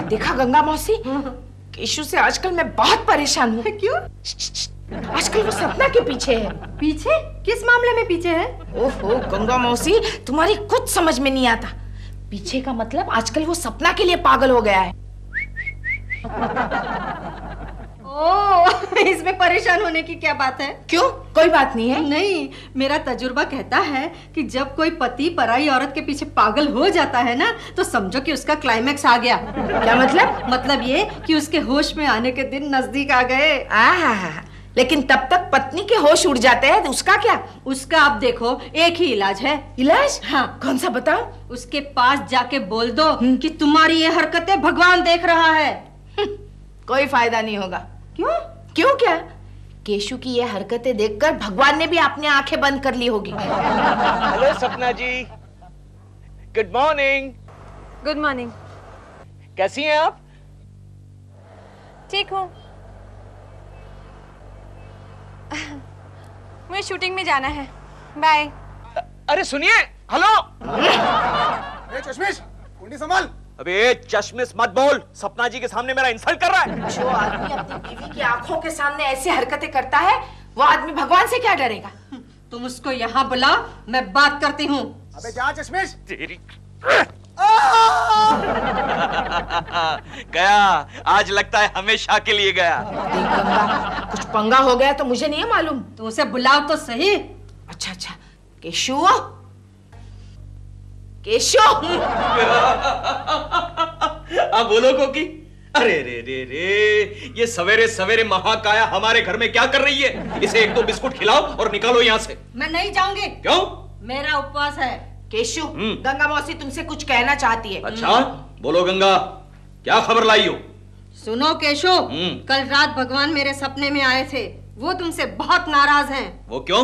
देखा गंगा मौसी, केशु से आजकल मैं बहुत परेशान हूँ। क्यों? आजकल वो सपना के पीछे है। पीछे? किस मामले में पीछे है? ओहो गंगा मौसी, तुम्हारी कुछ समझ में नहीं आता। पीछे का मतलब आजकल वो सपना के लिए पागल हो गया है। ओह, इसमें परेशान होने की क्या बात है? क्यों? कोई बात नहीं है। नहीं, मेरा तजुर्बा कहता है कि जब कोई पति पराई औरत के पीछे पागल हो जाता है ना, तो समझो कि उसका क्लाइमैक्स आ गया। क्या मतलब? मतलब ये कि उसके होश में आने के दिन नजदीक आ गए। लेकिन तब तक पत्नी के होश उड़ जाते हैं, तो उसका क्या? उसका आप देखो, एक ही इलाज है। इलाज? हाँ। कौन सा बताओ? उसके पास जाके बोल दो कि तुम्हारी ये हरकतें भगवान देख रहा है। कोई फायदा नहीं होगा। क्यों? क्यों क्या? केशु की ये हरकतें देखकर भगवान ने भी अपनी आंखें बंद कर ली होगी। हेलो सपना जी, गुड मॉर्निंग। Good morning. कैसी हैं आप? ठीक हूँ। मुझे शूटिंग में जाना है, बाय। अरे सुनिए, हेलो। चश्मिश, कुंडी संभाल। अबे चश्मिश मत बोल, सपना जी के सामने मेरा इंसल्ट कर रहा है। जो आदमी अपनी बीवी की आंखों के सामने ऐसी हरकतें करता है, वो आदमी भगवान से क्या डरेगा? तुम उसको यहाँ बुलाओ, मैं बात करती हूँ। अबे जा चश्मिश। तेरी गया, आज लगता है हमेशा के लिए गया। देख गंगा, कुछ पंगा हो गया तो मुझे नहीं है मालूम। तो उसे बुलाओ तो सही। अच्छा, केशु, केशु। अब बोलो कोकी। अरे रे रे रे, ये सवेरे सवेरे महाकाया हमारे घर में क्या कर रही है? इसे एक दो बिस्कुट खिलाओ और निकालो यहाँ से। मैं नहीं जाऊंगी। क्यों? मेरा उपवास है। केशु, गंगा मौसी तुमसे कुछ कहना चाहती है। अच्छा, बोलो गंगा, क्या खबर लाई हो? सुनो केशु, कल रात भगवान मेरे सपने में आए थे। वो तुमसे बहुत नाराज हैं। वो क्यों?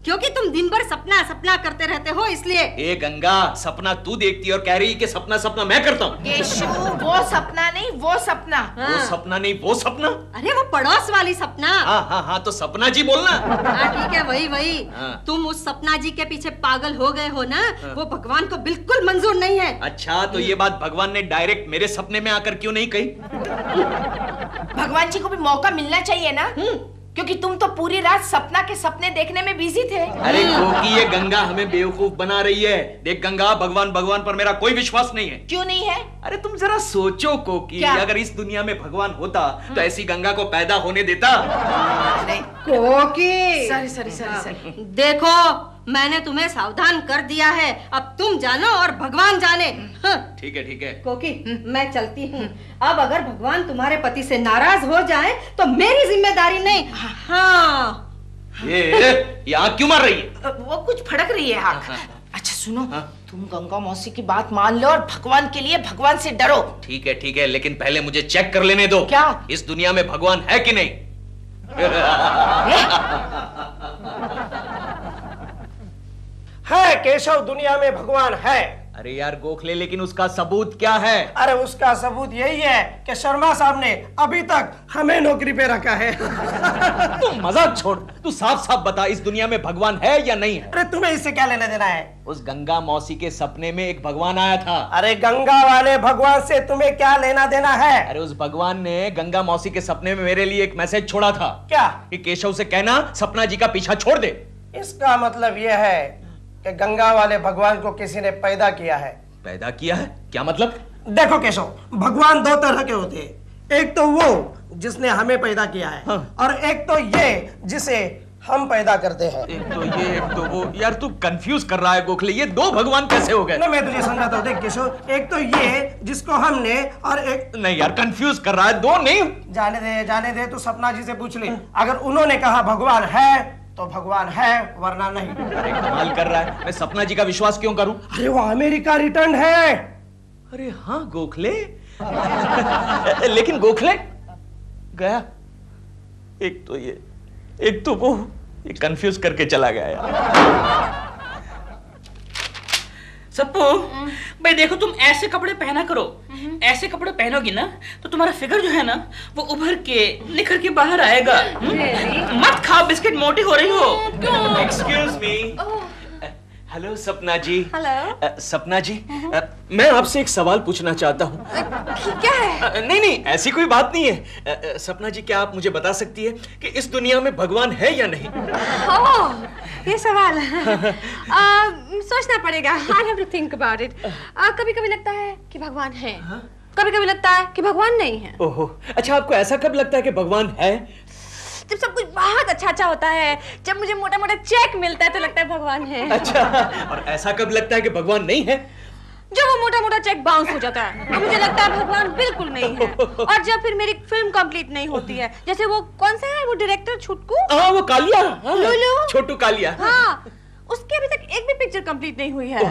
क्योंकि तुम दिन भर सपना सपना करते रहते हो, इसलिए। ए गंगा, सपना तू देखती और कह रही कि सपना सपना मैं करता हूँ। केशु, वो सपना नहीं, वो सपना। वो सपना नहीं, वो सपना। अरे वो पड़ोस वाली सपना। हाँ, तो सपना जी बोलना। हाँ ठीक है, वही। हाँ। तुम उस सपना जी के पीछे पागल हो गए हो ना, वो भगवान को बिल्कुल मंजूर नहीं है। अच्छा, तो ये बात भगवान ने डायरेक्ट मेरे सपने में आकर क्यों नहीं कही? भगवान जी को भी मौका मिलना चाहिए ना, क्योंकि तुम तो पूरी रात सपना के सपने देखने में बिजी थे। अरे क्योंकि ये गंगा हमें बेवकूफ बना रही है। देख गंगा, भगवान पर मेरा कोई विश्वास नहीं है। क्यों नहीं है? अरे तुम जरा सोचो कोकी, अगर इस दुनिया में भगवान होता तो ऐसी गंगा को पैदा होने देता? कोकी, सॉरी। देखो, मैंने तुम्हें सावधान कर दिया है। अब तुम जानो और भगवान जाने। ठीक है। कोकी, मैं चलती हूँ। अब अगर भगवान तुम्हारे पति से नाराज हो जाए तो मेरी जिम्मेदारी नहीं। हाँ। ये आँख क्यों मार रही है? वो कुछ फड़क रही है आँख। अच्छा सुनो, तुम गंगा मौसी की बात मान लो और भगवान के लिए भगवान से डरो। ठीक है, लेकिन पहले मुझे चेक कर लेने दो। क्या? इस दुनिया में भगवान है कि नहीं? है केशव, दुनिया में भगवान है। अरे यार गोखले, लेकिन उसका सबूत क्या है? अरे उसका सबूत यही है कि शर्मा साहब ने अभी तक हमें नौकरी पे रखा है। तू मजाक छोड़, तू साफ बता, इस दुनिया में भगवान है या नहीं है? अरे तुम्हें इससे क्या लेना देना है? उस गंगा मौसी के सपने में एक भगवान आया था। अरे गंगा वाले भगवान से तुम्हें क्या लेना देना है? अरे उस भगवान ने गंगा मौसी के सपने में मेरे लिए एक मैसेज छोड़ा था। क्या? कि केशव से कहना सपना जी का पीछा छोड़ दे। इसका मतलब यह है कि गंगा वाले भगवान को किसी ने पैदा किया है। पैदा किया है? क्या मतलब? देखो केशव, भगवान दो तरह के होते हैं। एक तो वो जिसने हमें पैदा किया है, और एक तो ये जिसे हम पैदा करते हैं। एक तो ये, एक तो वो। यार तू कंफ्यूज कर रहा है गोखले, ये दो भगवान कैसे हो गए? नहीं, मैं तुझे समझाता हूँ। देख केशव, एक तो ये जिसको हमने, और एक नहीं यार, कंफ्यूज कर रहा है, दो नहीं। जाने दे, तू सपना जी से पूछ ले। अगर उन्होंने कहा भगवान है तो भगवान है, वरना नहीं। अरे कमाल कर रहा है, मैं सपना जी का विश्वास क्यों करूं? अरे वो अमेरिका रिटर्न है। अरे हाँ गोखले। लेकिन गोखले गया, एक तो ये, एक तो वो, ये कंफ्यूज करके चला गया यार। सप्पू, भाई देखो, तुम ऐसे कपड़े पहना करो। ऐसे कपड़े पहनोगी ना तो तुम्हारा फिगर जो है ना वो उभर के निखर के बाहर आएगा। मत खाओ बिस्किट, मोटी हो रही हो। एक्सक्यूज मी, हेलो सपना जी। हेलो। सपना जी, मैं आपसे एक सवाल पूछना चाहता हूँ। क्या है? नहीं, ऐसी कोई बात नहीं है। सपना जी, क्या आप मुझे बता सकती है कि इस दुनिया में भगवान है या नहीं? ये सवाल सोचना पड़ेगा। I'll have to think about it. कभी-कभी लगता है कि भगवान है, कभी-कभी लगता है कि भगवान नहीं है। ओहो, अच्छा, आपको ऐसा कब लगता है कि भगवान है? जब सब कुछ बहुत अच्छा होता है, जब मुझे मोटा-मोटा चेक मिलता है तो लगता है भगवान है। अच्छा, और ऐसा कब लगता है कि भगवान नहीं है? जब वो मोटा-मोटा चेक बाउंस हो जाता है तो मुझे लगता है भगवान बिल्कुल नहीं है। और जब फिर मेरी फिल्म कंप्लीट नहीं होती है, जैसे वो कौन सा है वो डायरेक्टर छुटकू? हाँ, वो कालिया। हाँ, लुलु? छोटू कालिया। हाँ, उसकी अभी तक एक भी पिक्चर कंप्लीट नहीं हुई है। ओह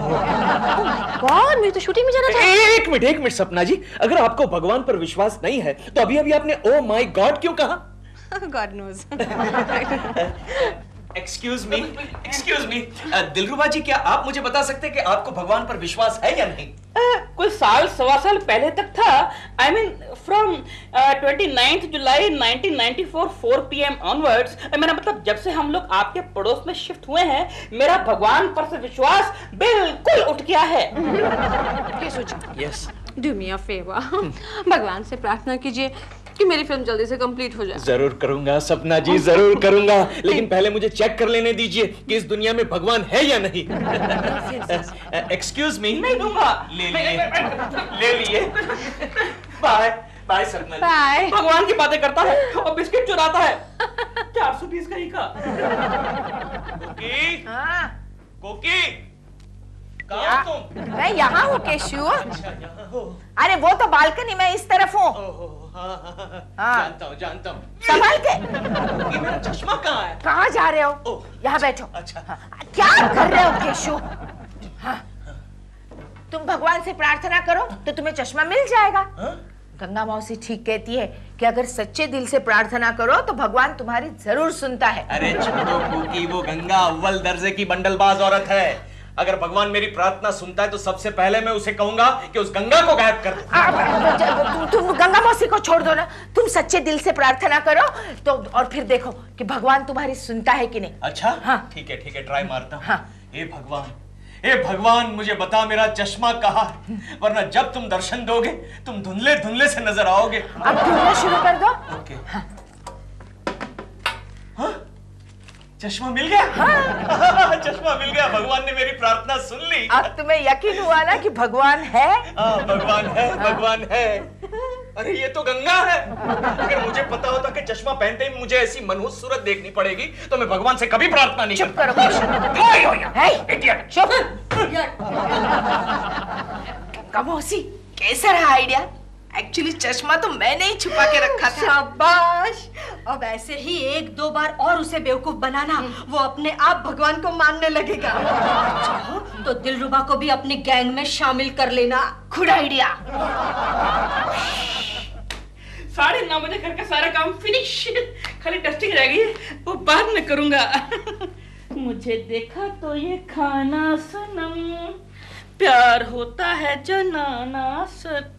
माय गॉड, मुझे तो शूटिंग में जाना था। एक मिनट सपना जी, अगर आपको भगवान पर विश्वास नहीं है तो अभी आपने ओ माय गॉड क्यों कहा? God knows. एक्सक्यूज मी, दिलरुबा जी, क्या आप मुझे बता सकते हैं कि आपको भगवान पर विश्वास है या नहीं? कोई साल सवा साल पहले तक था। I mean, from 29th July 1994 4 PM onwards, मेरा मतलब जब से हम लोग आपके पड़ोस में शिफ्ट हुए हैं, मेरा भगवान पर से विश्वास बिल्कुल उठ गया है। Yes, Do me a favor. भगवान से प्रार्थना कीजिए कि मेरी फिल्म जल्दी से कंप्लीट हो जाए। जरूर करूंगा सपना जी, जरूर करूंगा, लेकिन पहले मुझे चेक कर लेने दीजिए कि इस दुनिया में भगवान है या नहीं। Excuse me. नहीं दूंगा। ले लिए। बाय सपना जी। बाय। भगवान की बातें करता है और बिस्किट चुराता है। 420 का ही का। कोकी, हाँ, कोकी, कहाँ हो तुम? मैं यहाँ हूँ केशु। अच्छा, यहाँ हो। अरे वो तो बालकनी में इस तरफ हूँ। हाँ, जानता हूँ। संभाल के। कोकी, मेरा चश्मा कहाँ है? कहाँ जा रहे हो? ओह, यहाँ बैठो। अच्छा। क्या कर रहे हो केशु? हाँ, तुम भगवान से प्रार्थना करो तो तुम्हें चश्मा मिल जाएगा। गंगा मौसी ठीक कहती है कि अगर सच्चे दिल से प्रार्थना करो तो भगवान तुम्हारी जरूर सुनता है। अरे छोड़ो कोकी, वो गंगा अव्वल दर्जे की बंडलबाज औरत है। अगर भगवान मेरी प्रार्थना सुनता है तो सबसे पहले मैं उसे कहूंगा कि उस गंगा को गायब कर दे। तुम गंगा मौसी को छोड़ दो ना, तुम सच्चे दिल से प्रार्थना करो तो और फिर देखो कि भगवान तुम्हारी सुनता है कि नहीं। अच्छा, हाँ। ठीक है, ट्राई मारता हूँ। हाँ। हे भगवान, मुझे बता मेरा चश्मा कहाँ है, वरना जब तुम दर्शन दोगे तुम धुंधले धुंधले से नजर आओगे। अब ढूंढना शुरू कर दो। ओके। हाँ? चश्मा मिल गया। हाँ। चश्मा मिल गया, भगवान ने मेरी प्रार्थना सुन ली। अब तुम्हें यकीन हुआ ना कि भगवान है? हाँ, भगवान है। अरे ये तो गंगा है। अगर मुझे पता होता कि चश्मा पहनते ही मुझे ऐसी मनहूस सूरत देखनी पड़ेगी तो मैं भगवान से कभी प्रार्थना नहीं चुप करता। करो। इडियट। चुप। गंगा मौसी, कैसा रहा आइडिया? एक्चुअली चश्मा तो मैंने ही छुपा के रखा था। शाबाश। अब ऐसे ही 1-2 बार और उसे बेवकूफ बनाना, वो अपने आप भगवान को मानने लगेगा। चाहो तो दिलरुबा को भी अपनी गैंग में शामिल कर लेना। Good idea. 9:30 बजे घर का सारा काम फिनिश, खाली डस्टिंग रह गई, वो बाद में करूंगा। मुझे देखा तो ये खाना सनम, प्यार होता है जनाना सत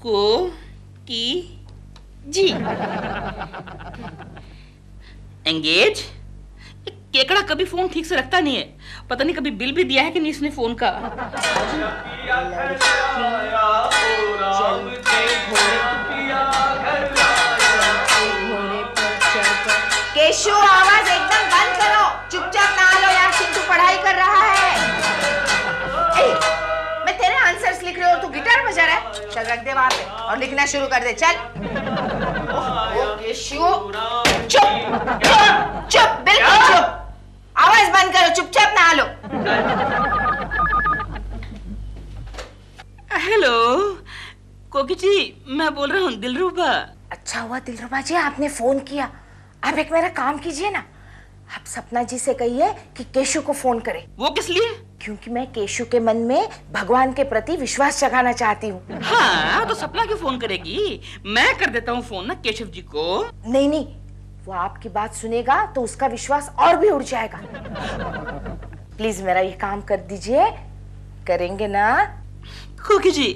को की जी। एंगेज। केकड़ा कभी फोन ठीक से रखता नहीं है, पता नहीं कभी बिल भी दिया है कि नहीं इसने फोन का। केशु, आवाज एकदम बंद करो, चुपचाप नहा लो यार, चिंटू पढ़ाई कर रहा है। मैं तेरे आंसर्स लिख रही हूँ, तू गिटार बजा रहा है। चल रख दे वहां पे और लिखना शुरू कर दे, चल। केशु, चुप, बिल्कुल चुप। आवाज बंद करो, चुपचाप नहा लो। हेलो कोकी जी, मैं बोल रहा हूँ दिलरुबा। अच्छा हुआ दिलरुबा जी आपने फोन किया। आप एक मेरा काम कीजिए ना, आप सपना जी से कहिए कि केशु को फोन करे। वो किस लिए? क्योंकि मैं केशु के मन में भगवान के प्रति विश्वास जगाना चाहती हूँ। हाँ, तो सपना क्यों फोन करेगी? मैं कर देता हूँ फोन ना केशव जी को। नहीं, वो आपकी बात सुनेगा तो उसका विश्वास और भी उड़ जाएगा। प्लीज मेरा ये काम कर दीजिए, करेंगे ना? कोकी जी,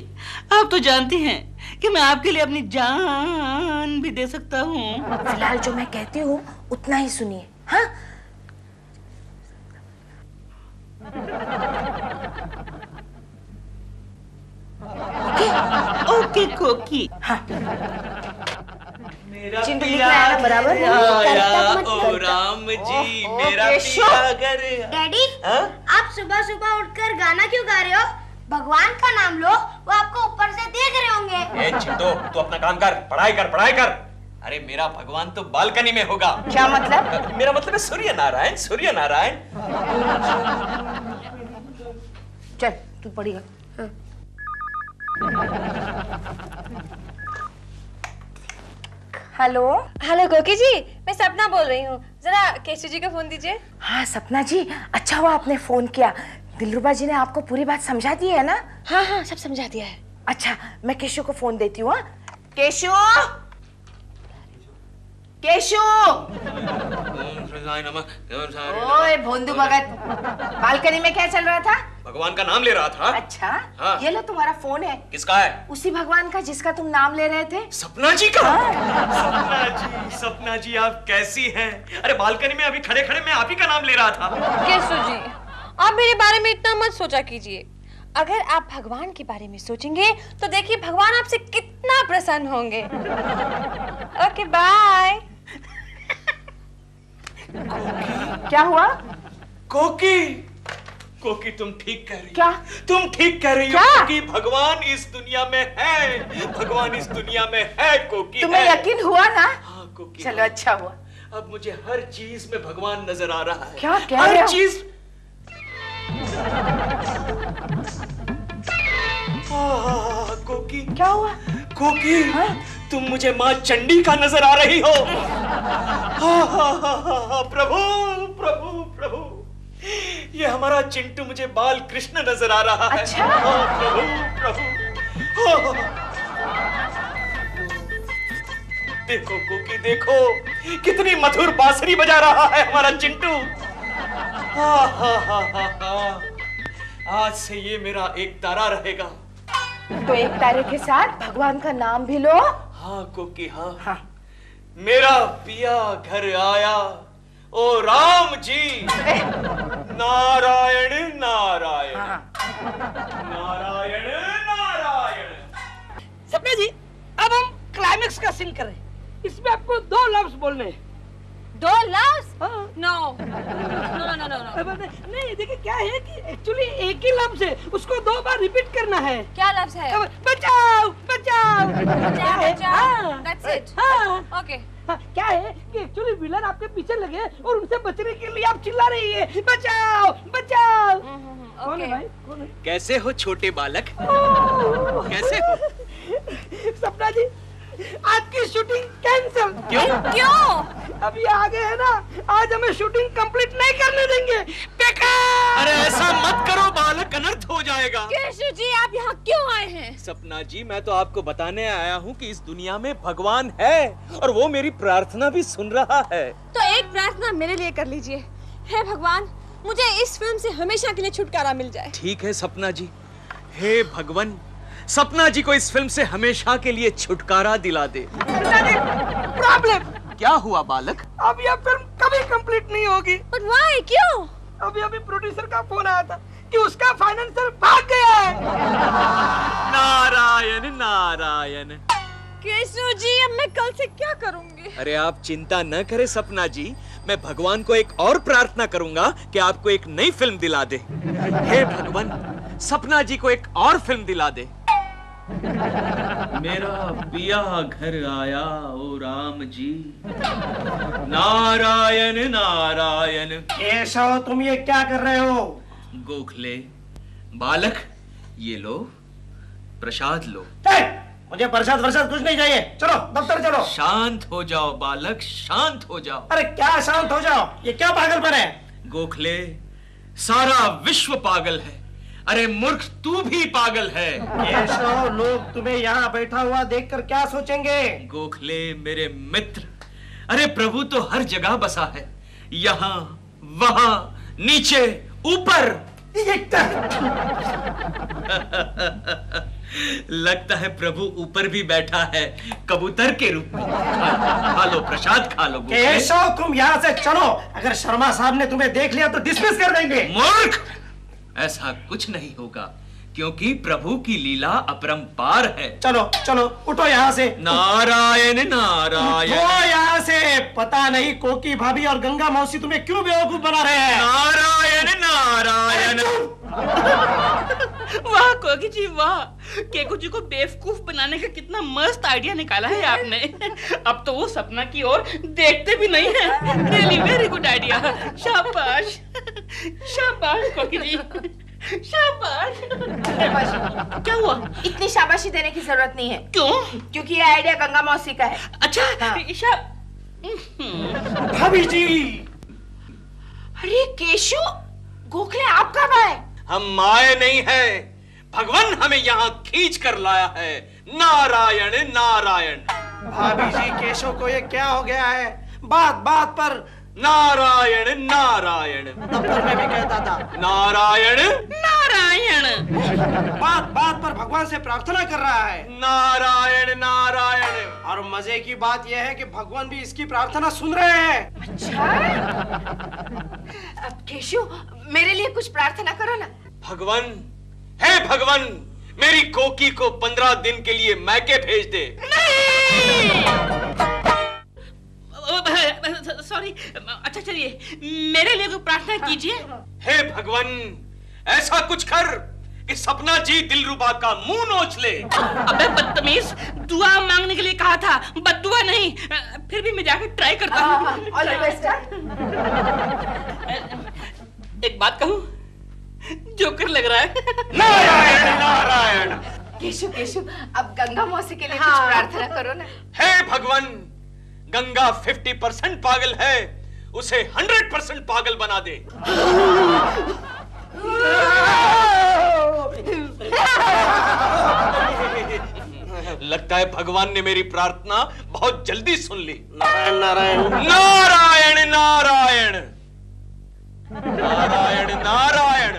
आप तो जानती हैं कि मैं आपके लिए अपनी जान भी दे सकता हूँ। फिलहाल जो मैं कहती हूँ उतना ही सुनिए। हाँ, ओके कोकी। मेरा चिंटू पिया लिख रहा है ना बराबर? आया, ओ राम जी मेरा पिया घर। डैडी हाँ? आप सुबह सुबह उठकर गाना क्यों गा रहे हो? भगवान का नाम लो, वो आपको ऊपर से देख रहे होंगे। ए चिंटू, तू अपना काम कर, पढ़ाई कर, पढ़ाई कर। अरे मेरा भगवान तो बालकनी में होगा। क्या मतलब? मेरा मतलब है सूर्य नारायण, सूर्य नारायण। चल तू पढ़िएगा। हेलो। हेलो कोकी जी, मैं सपना बोल रही हूँ। जरा केशव जी को फोन दीजिए। हाँ सपना जी, अच्छा हुआ आपने फोन किया। दिलरुबा जी ने आपको पूरी बात समझा दी है ना? हाँ हाँ, सब समझा दिया है। अच्छा, मैं केशव को फोन देती हूँ। केशव, केशव। ओए भोंदू भगत, बालकनी में क्या चल रहा था? भगवान का नाम ले रहा था। अच्छा, हाँ। ये लो तुम्हारा फोन है। किसका है? उसी भगवान का जिसका तुम नाम ले रहे थे। सपना जी का? सपना जी आप कैसी हैं? अरे बालकनी में अभी खड़े खड़े मैं आप ही का नाम ले रहा था। केशव जी, आप मेरे बारे में इतना मत सोचा कीजिए। अगर आप भगवान के बारे में सोचेंगे तो देखिए भगवान आपसे कितना प्रसन्न होंगे। Okay bye. क्या हुआ? कोकी, कोकी तुम ठीक कह रही हो। क्या? तुम ठीक कह रही हो क्या? कोकी, भगवान इस दुनिया में है, भगवान इस दुनिया में है कोकी। तुम्हें है। यकीन हुआ ना? हाँ कोकी। चलो अच्छा हुआ। अब मुझे हर चीज में भगवान नजर आ रहा है। क्या कह रहे हर हो? चीज। कोकी, क्या हुआ? कोकी, हाँ? तुम मुझे माँ चंडी का नजर आ रही हो। प्रभु प्रभु प्रभु, ये हमारा चिंटू मुझे बाल कृष्ण नजर आ रहा है। अच्छा? प्रभु प्रभु। देखो कोकी, देखो कितनी मधुर बांसुरी बजा रहा है हमारा चिंटू। आज से ये मेरा एक तारा रहेगा। तो एक तारे के साथ भगवान का नाम भी लो। हाँ कोकी, हाँ। हाँ। मेरा पिया घर आया, ओ राम जी। नारायण नारायण। हाँ। नारायण नारायण। सपना जी, अब हम क्लाइमेक्स का सीन कर रहे हैं। इसमें आपको 2 लफ्ज बोलने हैं। 2 लफ्ज? हाँ। No no no no no. नहीं देखिए क्या है कि एक्चुअली एक ही लफ्ज है, उसको 2 बार रिपीट करना है। क्या लफ्ज है? बचाओ बचाओ। बचाओ बचाओ। हाँ। That's it. हाँ। Okay. हाँ, क्या है कि एक्चुअली विलन आपके पीछे लगे और उनसे बचने के लिए आप चिल्ला रही है, बचाओ बचाओ। कौन है Okay. भाई, कौन है? कैसे हो छोटे बालक? कैसे हो? सपना जी, आज की शूटिंग कैंसिल। क्यों? अभी आगे है ना, आज हमें शूटिंग कंप्लीट नहीं करने देंगे। बेकार। अरे ऐसा मत करो बालक, अनर्थ हो जाएगा। केशव जी, आप यहाँ क्यों आए हैं? सपना जी, मैं तो आपको बताने आया हूँ कि इस दुनिया में भगवान है और वो मेरी प्रार्थना भी सुन रहा है। तो एक प्रार्थना मेरे लिए कर लीजिए। हे भगवान, मुझे इस फिल्म से हमेशा के लिए छुटकारा मिल जाए। ठीक है सपना जी। हे भगवान, सपना जी को इस फिल्म से हमेशा के लिए छुटकारा दिला दे। प्रॉब्लम। क्या हुआ बालक? अब यह फिल्म कभी कंप्लीट नहीं होगी। But why? क्यों? अभी प्रोड्यूसर का फोन आया था कि उसका फाइनेंसर भाग गया है। नारायण नारायण। केशव जी, अब मैं कल से क्या करूंगी? अरे आप चिंता न करें सपना जी, मैं भगवान को एक और प्रार्थना करूंगा कि आपको एक नई फिल्म दिला दे। हे भगवान, सपना जी को एक और फिल्म दिला दे। मेरा पिया घर आया, ओ राम जी। नारायण नारायण। केशव, तुम ये क्या कर रहे हो? गोखले बालक, ये लो प्रसाद लो। मुझे प्रसाद वरसाद कुछ नहीं चाहिए, चलो दफ्तर चलो। शांत हो जाओ बालक, शांत हो जाओ। अरे क्या शांत हो जाओ, ये क्या पागलपन है? गोखले, सारा विश्व पागल है। अरे मूर्ख, तू भी पागल है। केशव, लोग तुम्हें यहाँ बैठा हुआ देखकर क्या सोचेंगे? गोखले मेरे मित्र, अरे प्रभु तो हर जगह बसा है, यहाँ वहाँ नीचे ऊपर। लगता है प्रभु ऊपर भी बैठा है कबूतर के रूप में। खा लो प्रसाद, खा लो। केशव, तुम यहाँ से चलो, अगर शर्मा साहब ने तुम्हें देख लिया तो डिसमिस कर देंगे। मूर्ख, ऐसा कुछ नहीं होगा। क्योंकि प्रभु की लीला अपरंपार है। चलो चलो उठो यहाँ से। नारायण नारायण। वो यहाँ से। पता नहीं कोकी भाभी और गंगा मौसी तुम्हें क्यों बेवकूफ बना रहे हैं। नारायण नारायण। वाह कोकी जी वाह, केकू जी को बेवकूफ बनाने का कितना मस्त आइडिया निकाला है आपने। अब तो वो सपना की ओर देखते भी नहीं है। Really very good idea. शाबाश शाबाश कोकी जी, शाबाश। क्या हुआ? इतनी शाबाशी देने की जरूरत नहीं है। क्यों? क्योंकि ये आइडिया गंगा मौसी का है। अच्छा हाँ। भाभी जी। अरे केशु, गोखले आप कब आए? हम आए नहीं है, भगवान हमें यहाँ खींच कर लाया है। नारायण नारायण। भाभी जी केशव को ये क्या हो गया है? बात बात पर नारायण नारायण। दफ्तर में भी कहता था नारायण नारायण। बात बात पर भगवान से प्रार्थना कर रहा है। नारायण नारायण। और मजे की बात यह है कि भगवान भी इसकी प्रार्थना सुन रहे हैं। अच्छा। अब केशु, मेरे लिए कुछ प्रार्थना करो ना। भगवान, हे भगवान, मेरी कोकी को 15 दिन के लिए मैके भेज दे। सॉरी। अच्छा चलिए, मेरे लिए कोई प्रार्थना कीजिए। हे भगवान, ऐसा कुछ कर कि सपना जी दिलरुबा का मुंह नोच ले। अबे बदतमीज, दुआ मांगने के लिए कहा था, बद्दुआ नहीं। फिर भी मैं जाकर ट्राई करता हूँ। All the best. एक बात कहूँ, जोकर लग रहा है। नारायण नारायण। केशु केशु, अब गंगा मौसी के लिए कुछ प्रार्थना करो ना। हे भगवान, गंगा 50% पागल है, उसे 100% पागल बना दे। लगता है भगवान ने मेरी प्रार्थना बहुत जल्दी सुन ली। नारायण नारायण। नारायण नारायण। नारायण नारायण।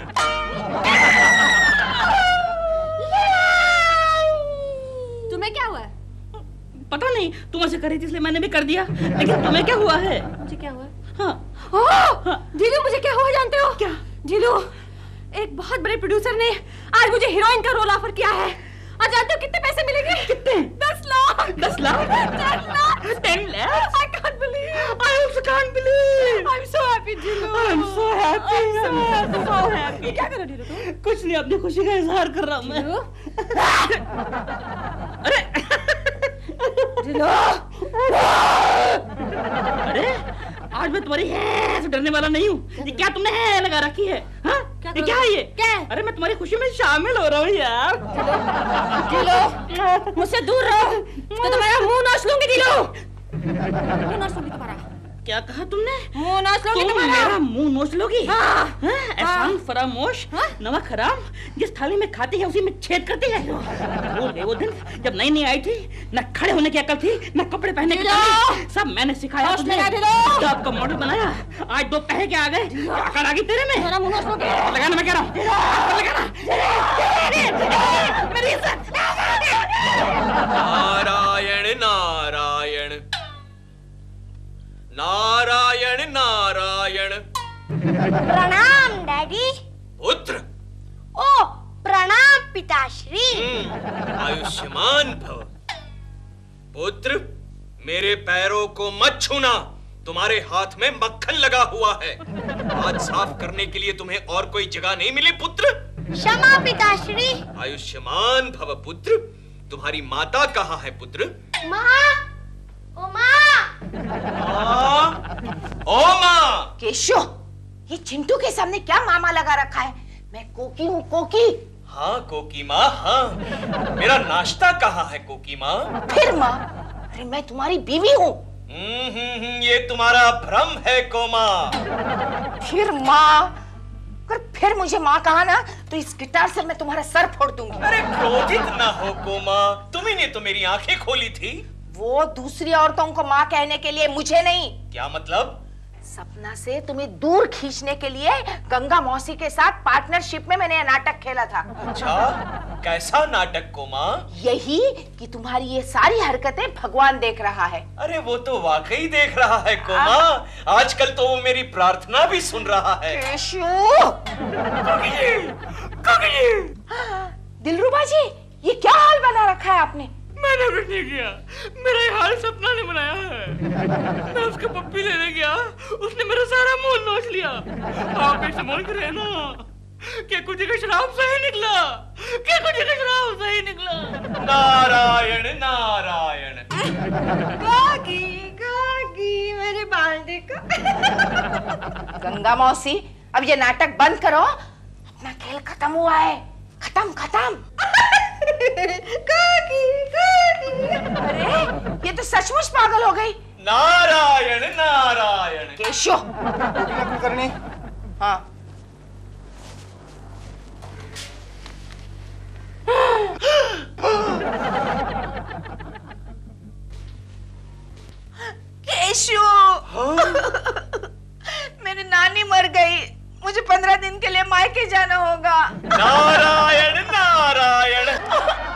तुम्हें क्या हुआ? पता नहीं, तुम ऐसे कर रही थी इसलिए मैंने भी कर दिया। लेकिन तुम्हें क्या हुआ है? मुझे क्या हुआ? हाँ। जीलू, मुझे क्या हुआ जानते हो? क्या? जीलू, एक बहुत बड़े प्रोड्यूसर ने आज मुझे हीरोइन का रोल ऑफर किया है। और जानते हो कितने पैसे मिलेंगे? कितने? 10 lakh. 10 lakh? 10 lakh. 10 lakhs? I can't believe. I also can't believe. I'm so happy, जीलू। I'm so happy. I'm so so happy. क्या कर रही हो तुम? कुछ नहीं, अपनी खुशी का इजहार कर रहा हूँ मैं। अरे अरे, आज मैं तुम्हारी है से डरने वाला नहीं हूँ। ये क्या तुमने है लगा रखी है? हाँ? ये क्या है ये? क्या? अरे मैं तुम्हारी खुशी में शामिल हो रहा हूँ यार। जीलू, मुझसे दूर रहो, तो तुम्हारा मुंह नोच लूंगी। जीलू, मुंह नोच लूंगी तुम्हारा। क्या कहा तुमने? मुंह नोच लूंगी तुम तुम्हारा। मेरा मुंह नोच लोगी? हाँ। एहसान फरामोश, नमक हराम, जिस थाली में खाती है उसी में छेद करती है। वो दिन जब नई नई आई थी, न खड़े होने की अकल थी, न कपड़े पहनने की तमीज, सब मैंने सिखाया तुम्हें। जब का मॉडल बनाया, आज 2 पह के आ गए। क्या अकल आ गई तेरे में? मेरा मुंह नोच लोगे? लगाना, मैं कह रहा हूँ मेरी इज्जत। नारायण नारायण। नारायण नारायण। प्रणाम डैडी। पुत्र। ओ प्रणाम पिताश्री। आयुष्मान भव। पुत्र, मेरे पैरों को मत छूना, तुम्हारे हाथ में मक्खन लगा हुआ है। आज साफ करने के लिए तुम्हें और कोई जगह नहीं मिली पुत्र? क्षमा पिताश्री। आयुष्मान भव पुत्र। तुम्हारी माता कहाँ है पुत्र? माँ, ओ माँ। ओ माँ। केशु, ये चिंटू के सामने क्या मामा लगा रखा है? मैं कोकी हूँ, कोकी। हाँ कोकी माँ, हाँ। मेरा नाश्ता कहाँ है कोकी माँ? फिर माँ? अरे मैं तुम्हारी बीवी हूँ। ये तुम्हारा भ्रम है कोमा। फिर माँ? अगर फिर मुझे माँ कहा ना, तो इस गिटार से मैं तुम्हारा सर फोड़ दूंगी। अरे क्रोधित ना हो कोमा, तुम्ही ने तो मेरी आंखें खोली थी। वो दूसरी औरतों को माँ कहने के लिए, मुझे नहीं। क्या मतलब? सपना से तुम्हें दूर खींचने के लिए गंगा मौसी के साथ पार्टनरशिप में मैंने नाटक खेला था। अच्छा, कैसा नाटक कोमा? यही कि तुम्हारी ये सारी हरकतें भगवान देख रहा है। अरे वो तो वाकई देख रहा है कोमा। आजकल तो वो मेरी प्रार्थना भी सुन रहा है। केशु! दिलरुबा जी, ये क्या हाल बना रखा है आपने? मैंने कुछ नहीं किया, मेरा ये हाल सपना ने बनाया है। मैं उसको पप्पी लेने गया, उसने मेरा सारा मुंह नोच लिया। आप भी संभल कर रहना, क्या कुछ का शराब सही निकला, क्या कुछ का शराब सही निकला। नारायण नारायण। गागी गागी मेरे बाल देखो। गंगा मौसी, अब ये नाटक बंद करो, अपना खेल खत्म हुआ है, खत्म खत्म। गागी गागी। अरे ये तो सचमुच पागल हो गई। नारायण नारायण। केशव। करनी। हाँ। केशव, मेरी नानी मर गई, मुझे 15 दिन के लिए मायके जाना होगा। नारायण नारायण।